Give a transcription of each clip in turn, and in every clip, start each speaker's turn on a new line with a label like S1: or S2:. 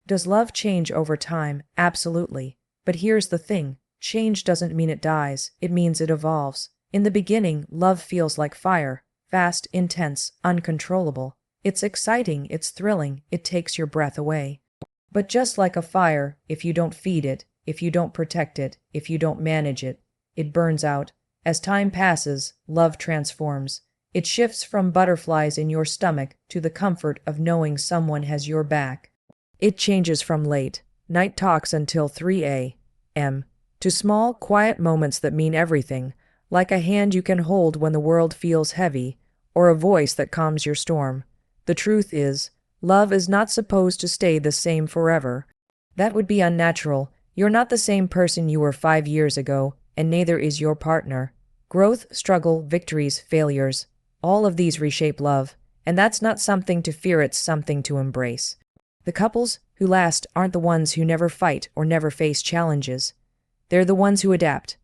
S1: Does love change over time? Absolutely. But here's the thing. Change doesn't mean it dies, it means it evolves. In the beginning, love feels like fire, fast, intense, uncontrollable. It's exciting, it's thrilling, it takes your breath away. But just like a fire, if you don't feed it, if you don't protect it, if you don't manage it, it burns out. As time passes, love transforms. It shifts from butterflies in your stomach to the comfort of knowing someone has your back. It changes from late night talks until 3 a.m. to small, quiet moments that mean everything, like a hand you can hold when the world feels heavy, or a voice that calms your storm. The truth is, love is not supposed to stay the same forever. That would be unnatural. You're not the same person you were 5 years ago, and neither is your partner. Growth, struggle, victories, failures, all of these reshape love, and that's not something to fear, it's something to embrace. The couples who last aren't the ones who never fight or never face challenges. They're the ones who adapt.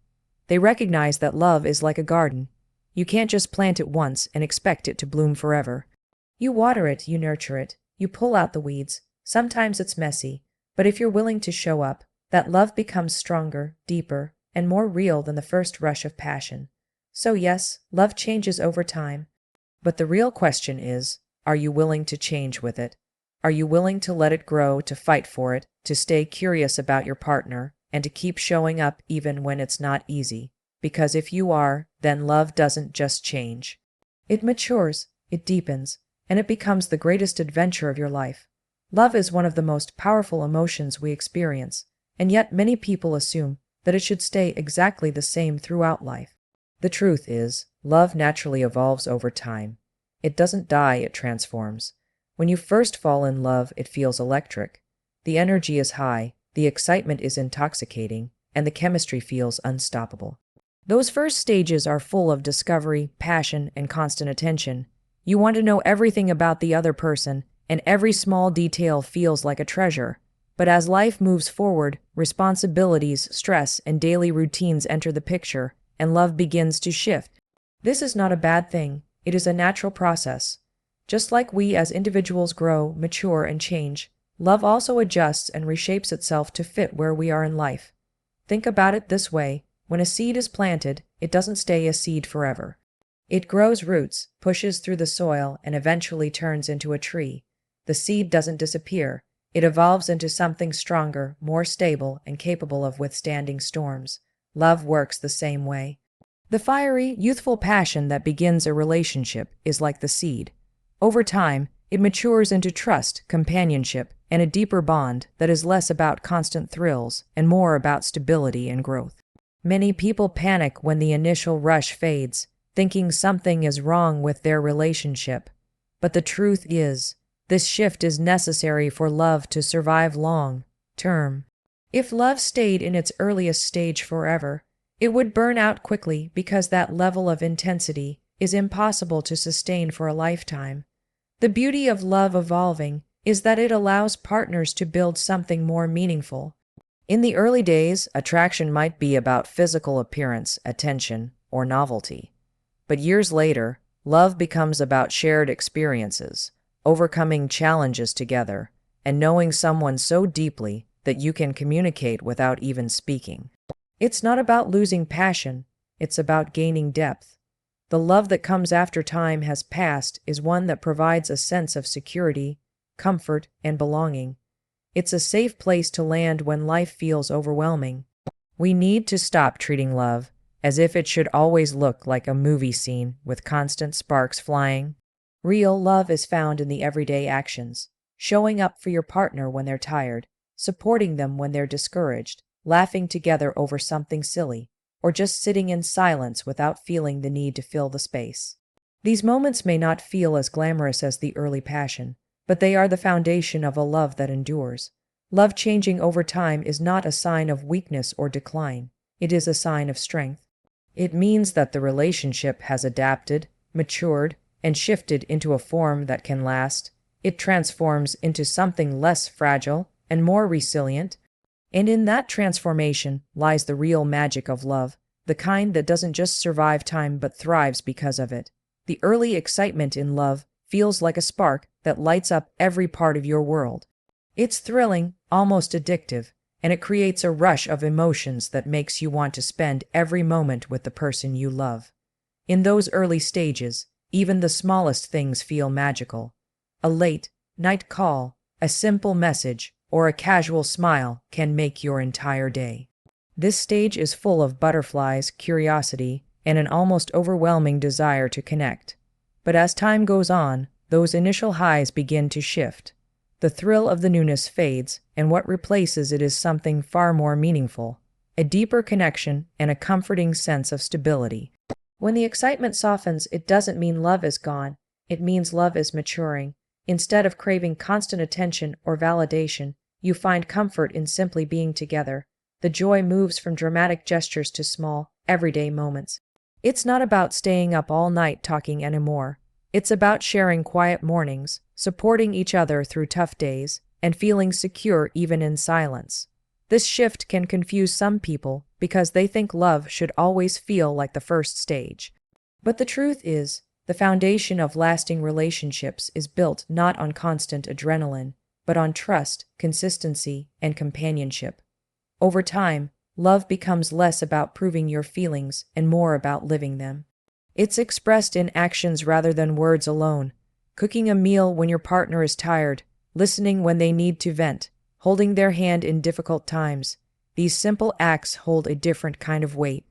S1: They recognize that love is like a garden. You can't just plant it once and expect it to bloom forever. You water it, you nurture it, you pull out the weeds. Sometimes it's messy, but if you're willing to show up, that love becomes stronger, deeper, and more real than the first rush of passion. So yes, love changes over time. But the real question is, are you willing to change with it? Are you willing to let it grow, to fight for it, to stay curious about your partner, and to keep showing up even when it's not easy? Because if you are, then love doesn't just change. It matures, it deepens, and it becomes the greatest adventure of your life. Love is one of the most powerful emotions we experience, and yet many people assume that it should stay exactly the same throughout life. The truth is, love naturally evolves over time. It doesn't die, it transforms. When you first fall in love, it feels electric. The energy is high, the excitement is intoxicating, and the chemistry feels unstoppable. Those first stages are full of discovery, passion, and constant attention. You want to know everything about the other person, and every small detail feels like a treasure. But as life moves forward, responsibilities, stress, and daily routines enter the picture, and love begins to shift. This is not a bad thing, it is a natural process. Just like we as individuals grow, mature, and change, love also adjusts and reshapes itself to fit where we are in life. Think about it this way: when a seed is planted, it doesn't stay a seed forever. It grows roots, pushes through the soil, and eventually turns into a tree. The seed doesn't disappear. It evolves into something stronger, more stable, and capable of withstanding storms. Love works the same way. The fiery, youthful passion that begins a relationship is like the seed. Over time, it matures into trust, companionship, and a deeper bond that is less about constant thrills and more about stability and growth. Many people panic when the initial rush fades, thinking something is wrong with their relationship. But the truth is, this shift is necessary for love to survive long term. If love stayed in its earliest stage forever, it would burn out quickly because that level of intensity is impossible to sustain for a lifetime. The beauty of love evolving is that it allows partners to build something more meaningful. In the early days, attraction might be about physical appearance, attention, or novelty. But years later, love becomes about shared experiences, overcoming challenges together, and knowing someone so deeply that you can communicate without even speaking. It's not about losing passion, it's about gaining depth. The love that comes after time has passed is one that provides a sense of security, comfort, and belonging. It's a safe place to land when life feels overwhelming. We need to stop treating love as if it should always look like a movie scene with constant sparks flying. Real love is found in the everyday actions, showing up for your partner when they're tired, supporting them when they're discouraged, laughing together over something silly, or just sitting in silence without feeling the need to fill the space. These moments may not feel as glamorous as the early passion, but they are the foundation of a love that endures. Love changing over time is not a sign of weakness or decline. It is a sign of strength. It means that the relationship has adapted, matured, and shifted into a form that can last. It transforms into something less fragile and more resilient. And in that transformation lies the real magic of love, the kind that doesn't just survive time but thrives because of it. The early excitement in love feels like a spark that lights up every part of your world. It's thrilling, almost addictive, and it creates a rush of emotions that makes you want to spend every moment with the person you love. In those early stages, even the smallest things feel magical. A late night call, a simple message, or a casual smile can make your entire day. This stage is full of butterflies, curiosity, and an almost overwhelming desire to connect. But as time goes on, those initial highs begin to shift. The thrill of the newness fades, and what replaces it is something far more meaningful, a deeper connection and a comforting sense of stability. When the excitement softens, it doesn't mean love is gone, it means love is maturing. Instead of craving constant attention or validation, you find comfort in simply being together. The joy moves from dramatic gestures to small, everyday moments. It's not about staying up all night talking anymore. It's about sharing quiet mornings, supporting each other through tough days, and feeling secure even in silence. This shift can confuse some people because they think love should always feel like the first stage. But the truth is, the foundation of lasting relationships is built not on constant adrenaline, but on trust, consistency, and companionship. Over time, love becomes less about proving your feelings and more about living them. It's expressed in actions rather than words alone. Cooking a meal when your partner is tired, listening when they need to vent, holding their hand in difficult times. These simple acts hold a different kind of weight.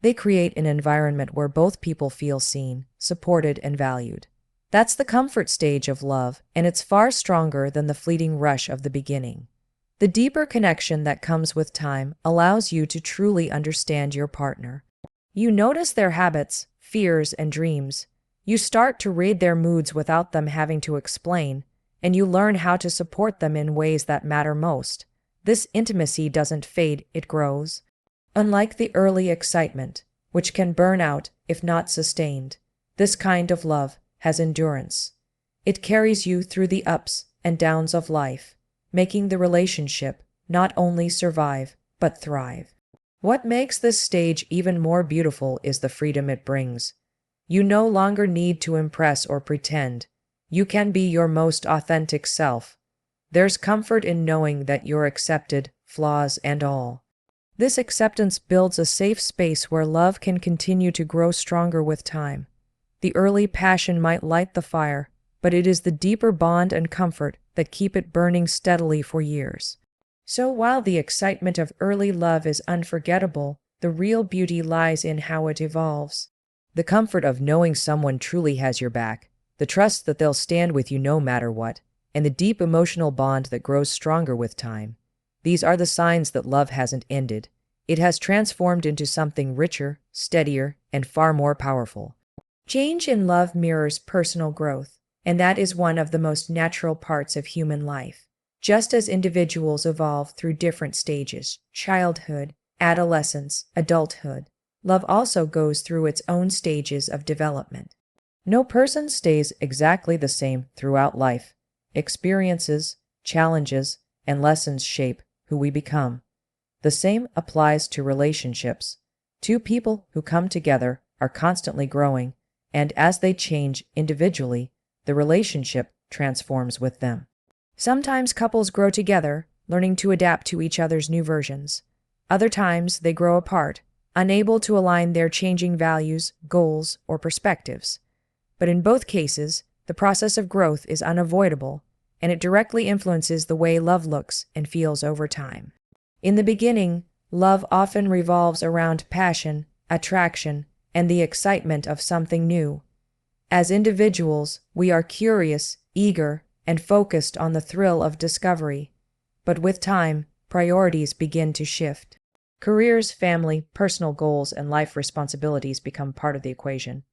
S1: They create an environment where both people feel seen, supported, and valued. That's the comfort stage of love, and it's far stronger than the fleeting rush of the beginning. The deeper connection that comes with time allows you to truly understand your partner. You notice their habits, fears, and dreams. You start to read their moods without them having to explain, and you learn how to support them in ways that matter most. This intimacy doesn't fade, it grows. Unlike the early excitement, which can burn out if not sustained, this kind of love has endurance. It carries you through the ups and downs of life, making the relationship not only survive, but thrive. What makes this stage even more beautiful is the freedom it brings. You no longer need to impress or pretend. You can be your most authentic self. There's comfort in knowing that you're accepted, flaws and all. This acceptance builds a safe space where love can continue to grow stronger with time. The early passion might light the fire, but it is the deeper bond and comfort that keep it burning steadily for years. So while the excitement of early love is unforgettable, the real beauty lies in how it evolves. The comfort of knowing someone truly has your back, the trust that they'll stand with you no matter what, and the deep emotional bond that grows stronger with time. These are the signs that love hasn't ended. It has transformed into something richer, steadier, and far more powerful. Change in love mirrors personal growth, and that is one of the most natural parts of human life. Just as individuals evolve through different stages, childhood, adolescence, adulthood, love also goes through its own stages of development. No person stays exactly the same throughout life. Experiences, challenges, and lessons shape who we become. The same applies to relationships. Two people who come together are constantly growing, and as they change individually, the relationship transforms with them. Sometimes couples grow together, learning to adapt to each other's new versions. Other times they grow apart, unable to align their changing values, goals, or perspectives. But in both cases, the process of growth is unavoidable, and it directly influences the way love looks and feels over time. In the beginning, love often revolves around passion, attraction, and the excitement of something new. As individuals, we are curious, eager, and focused on the thrill of discovery. But with time, priorities begin to shift. Careers, family, personal goals, and life responsibilities become part of the equation.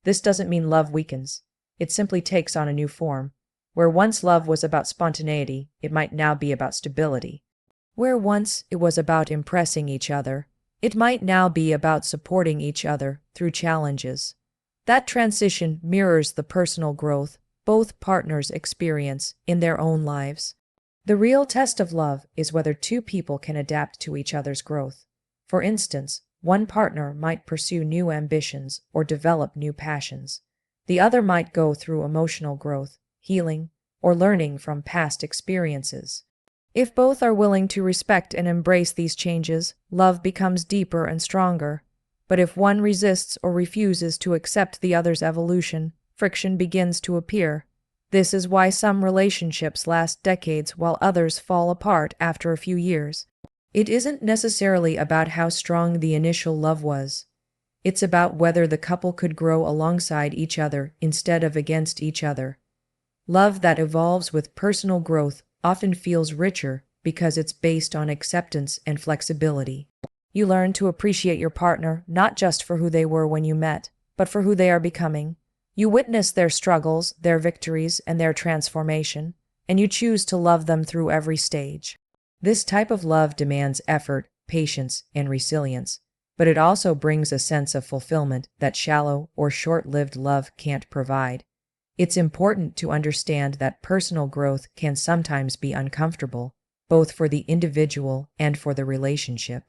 S1: This doesn't mean love weakens. It simply takes on a new form. Where once love was about spontaneity, it might now be about stability. Where once it was about impressing each other, it might now be about supporting each other through challenges. That transition mirrors the personal growth both partners experience in their own lives. The real test of love is whether two people can adapt to each other's growth. For instance, one partner might pursue new ambitions or develop new passions. The other might go through emotional growth, healing, or learning from past experiences. If both are willing to respect and embrace these changes, love becomes deeper and stronger. But if one resists or refuses to accept the other's evolution, friction begins to appear. This is why some relationships last decades while others fall apart after a few years. It isn't necessarily about how strong the initial love was. It's about whether the couple could grow alongside each other instead of against each other. Love that evolves with personal growth often feels richer because it's based on acceptance and flexibility. You learn to appreciate your partner not just for who they were when you met, but for who they are becoming. You witness their struggles, their victories, and their transformation, and you choose to love them through every stage. This type of love demands effort, patience, and resilience, but it also brings a sense of fulfillment that shallow or short-lived love can't provide. It's important to understand that personal growth can sometimes be uncomfortable, both for the individual and for the relationship.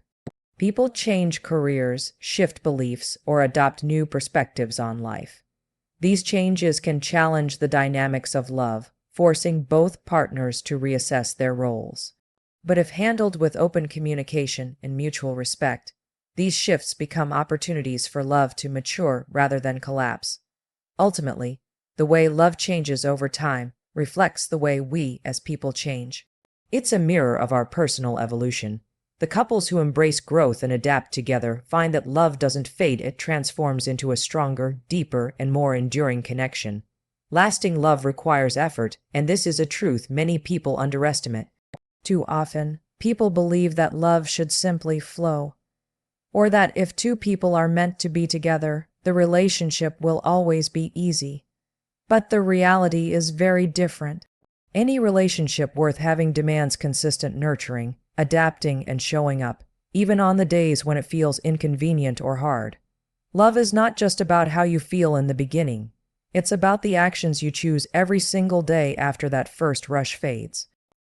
S1: People change careers, shift beliefs, or adopt new perspectives on life. These changes can challenge the dynamics of love, forcing both partners to reassess their roles. But if handled with open communication and mutual respect, these shifts become opportunities for love to mature rather than collapse. Ultimately, the way love changes over time reflects the way we as people change. It's a mirror of our personal evolution. The couples who embrace growth and adapt together find that love doesn't fade, it transforms into a stronger, deeper, and more enduring connection. Lasting love requires effort, and this is a truth many people underestimate. Too often, people believe that love should simply flow, or that if two people are meant to be together, the relationship will always be easy. But the reality is very different. Any relationship worth having demands consistent nurturing, adapting, and showing up, even on the days when it feels inconvenient or hard. Love is not just about how you feel in the beginning. It's about the actions you choose every single day after that first rush fades.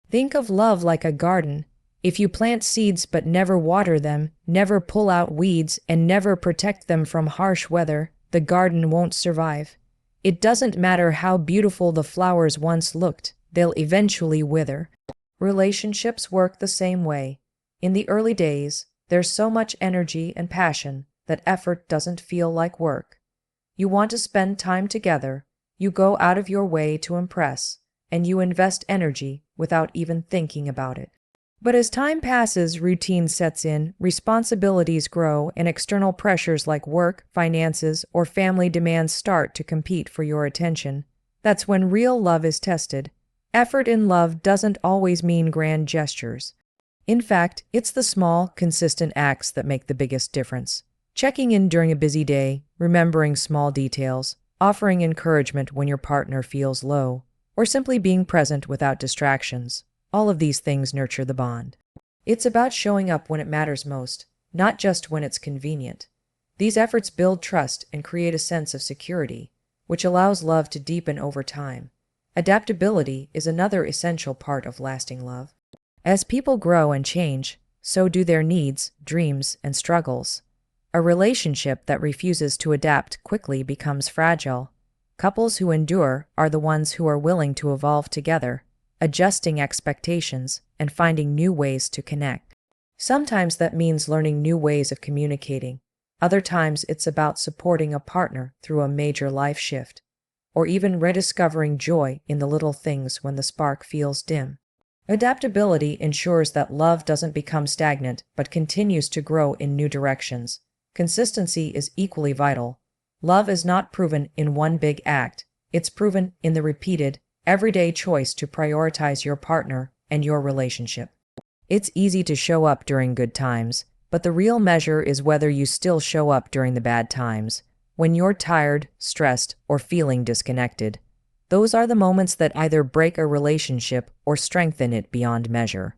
S1: Think of love like a garden. If you plant seeds but never water them, never pull out weeds, and never protect them from harsh weather, the garden won't survive. It doesn't matter how beautiful the flowers once looked, they'll eventually wither. Relationships work the same way. In the early days, there's so much energy and passion that effort doesn't feel like work. You want to spend time together, you go out of your way to impress, and you invest energy without even thinking about it. But as time passes, routine sets in, responsibilities grow, and external pressures like work, finances, or family demands start to compete for your attention. That's when real love is tested. Effort in love doesn't always mean grand gestures. In fact, it's the small, consistent acts that make the biggest difference. Checking in during a busy day, remembering small details, offering encouragement when your partner feels low, or simply being present without distractions. All of these things nurture the bond. It's about showing up when it matters most, not just when it's convenient. These efforts build trust and create a sense of security, which allows love to deepen over time. Adaptability is another essential part of lasting love. As people grow and change, so do their needs, dreams, and struggles. A relationship that refuses to adapt quickly becomes fragile. Couples who endure are the ones who are willing to evolve together, adjusting expectations, and finding new ways to connect. Sometimes that means learning new ways of communicating. Other times it's about supporting a partner through a major life shift, or even rediscovering joy in the little things when the spark feels dim. Adaptability ensures that love doesn't become stagnant but continues to grow in new directions. Consistency is equally vital. Love is not proven in one big act, it's proven in the repeated, everyday choice to prioritize your partner and your relationship. It's easy to show up during good times, but the real measure is whether you still show up during the bad times, when you're tired, stressed, or feeling disconnected. Those are the moments that either break a relationship or strengthen it beyond measure.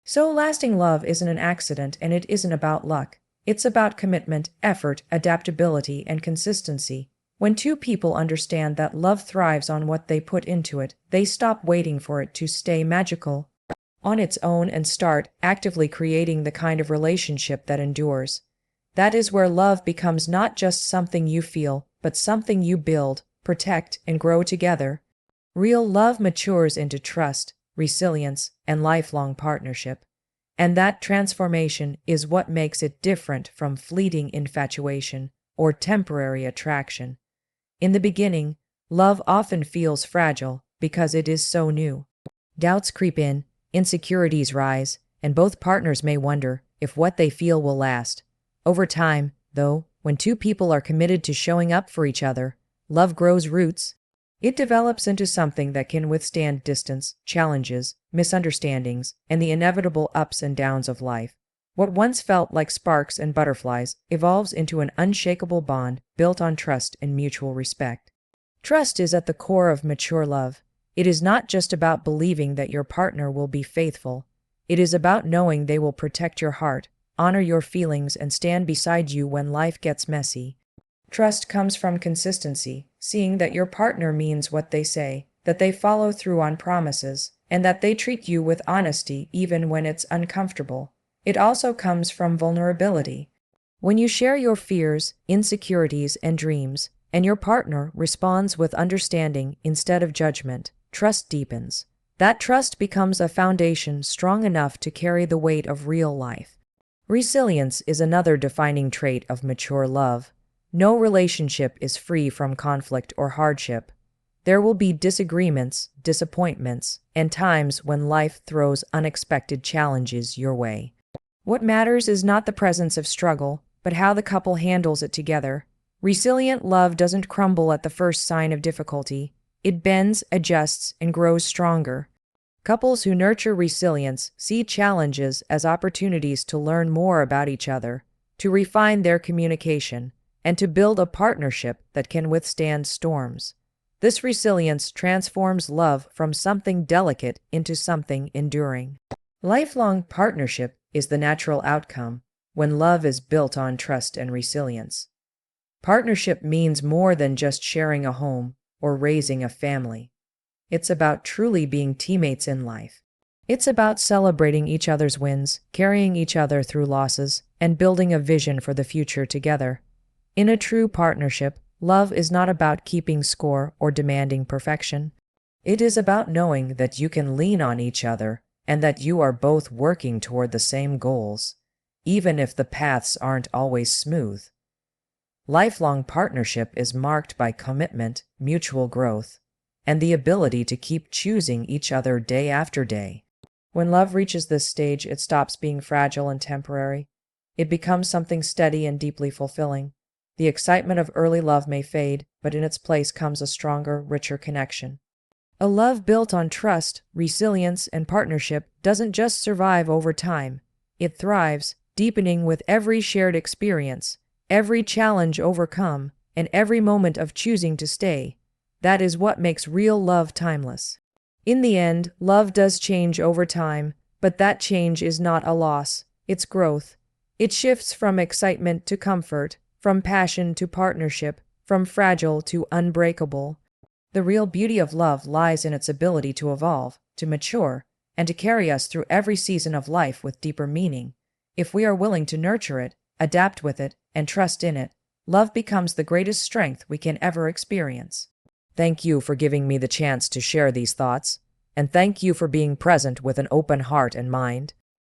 S1: So lasting love isn't an accident, and it isn't about luck. It's about commitment, effort, adaptability, and consistency. When two people understand that love thrives on what they put into it, they stop waiting for it to stay magical on its own and start actively creating the kind of relationship that endures. That is where love becomes not just something you feel, but something you build, protect, and grow together. Real love matures into trust, resilience, and lifelong partnership. And that transformation is what makes it different from fleeting infatuation or temporary attraction. In the beginning, love often feels fragile because it is so new. Doubts creep in, insecurities rise, and both partners may wonder if what they feel will last. Over time, though, when two people are committed to showing up for each other, love grows roots. It develops into something that can withstand distance, challenges, misunderstandings, and the inevitable ups and downs of life. What once felt like sparks and butterflies evolves into an unshakable bond built on trust and mutual respect. Trust is at the core of mature love. It is not just about believing that your partner will be faithful. It is about knowing they will protect your heart, honor your feelings, and stand beside you when life gets messy. Trust comes from consistency, seeing that your partner means what they say, that they follow through on promises, and that they treat you with honesty even when it's uncomfortable. It also comes from vulnerability. When you share your fears, insecurities, and dreams, and your partner responds with understanding instead of judgment, trust deepens. That trust becomes a foundation strong enough to carry the weight of real life. Resilience is another defining trait of mature love. No relationship is free from conflict or hardship. There will be disagreements, disappointments, and times when life throws unexpected challenges your way. What matters is not the presence of struggle, but how the couple handles it together. Resilient love doesn't crumble at the first sign of difficulty. It bends, adjusts, and grows stronger. Couples who nurture resilience see challenges as opportunities to learn more about each other, to refine their communication, and to build a partnership that can withstand storms. This resilience transforms love from something delicate into something enduring. Lifelong partnership is the natural outcome when love is built on trust and resilience. Partnership means more than just sharing a home or raising a family. It's about truly being teammates in life. It's about celebrating each other's wins, carrying each other through losses, and building a vision for the future together. In a true partnership, love is not about keeping score or demanding perfection. It is about knowing that you can lean on each other and that you are both working toward the same goals, even if the paths aren't always smooth. Lifelong partnership is marked by commitment, mutual growth, and the ability to keep choosing each other day after day. When love reaches this stage, it stops being fragile and temporary. It becomes something steady and deeply fulfilling. The excitement of early love may fade, but in its place comes a stronger, richer connection. A love built on trust, resilience, and partnership doesn't just survive over time. It thrives, deepening with every shared experience, every challenge overcome, and every moment of choosing to stay. That is what makes real love timeless. In the end, love does change over time, but that change is not a loss, it's growth. It shifts from excitement to comfort, from passion to partnership, from fragile to unbreakable. The real beauty of love lies in its ability to evolve, to mature, and to carry us through every season of life with deeper meaning. If we are willing to nurture it, adapt with it, and trust in it, love becomes the greatest strength we can ever experience. Thank you for giving me the chance to share these thoughts, and thank you for being present with an open heart and mind.